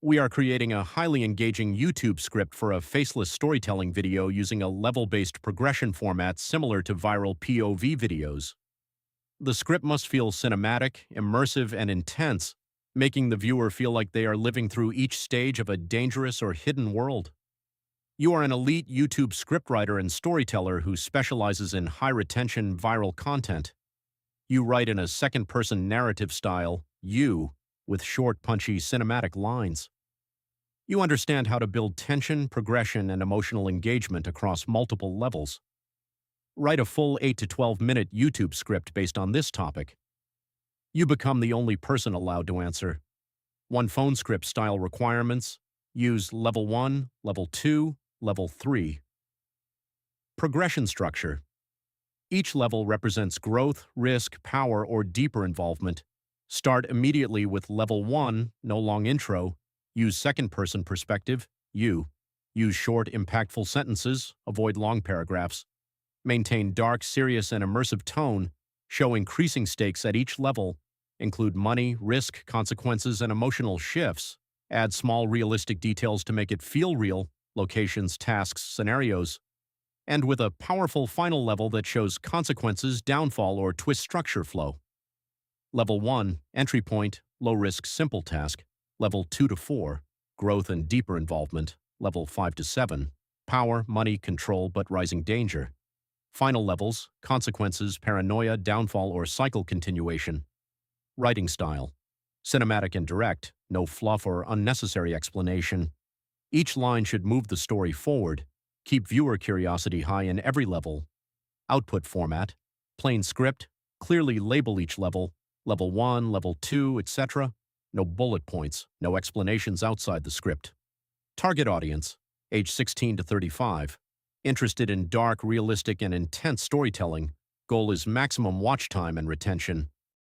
We are creating a highly engaging YouTube script for a faceless storytelling video using a level-based progression format similar to viral POV videos. The script must feel cinematic, immersive, and intense, making the viewer feel like they are living through each stage of a dangerous or hidden world. You are an elite YouTube scriptwriter and storyteller who specializes in high-retention viral content. You write in a second-person narrative style, with short, punchy cinematic lines. You understand how to build tension, progression, and emotional engagement across multiple levels. Write a full 8 to 12-minute YouTube script based on this topic. You become the only person allowed to answer. One phone script style requirements. Use level 1, level 2, level 3. Progression structure. Each level represents growth, risk, power, or deeper involvement. Start immediately with level 1, no long intro. Use second-person perspective, you. Use short, impactful sentences, avoid long paragraphs. Maintain dark, serious, and immersive tone. Show increasing stakes at each level. Include money, risk, consequences, and emotional shifts. Add small, realistic details to make it feel real, locations, tasks, scenarios. And with a powerful final level that shows consequences, downfall, or twist structure flow. Level 1, entry point, low risk, simple task. Level 2 to 4, growth and deeper involvement. Level 5 to 7, power, money, control, but rising danger. Final levels, consequences, paranoia, downfall, or cycle continuation. Writing style, cinematic and direct, no fluff or unnecessary explanation. Each line should move the story forward. Keep viewer curiosity high in every level. Output format, plain script, clearly label each level, level 1, level 2, etc. No bullet points, no explanations outside the script. Target audience, age 16 to 35. Interested in dark, realistic, and intense storytelling. Goal is maximum watch time and retention.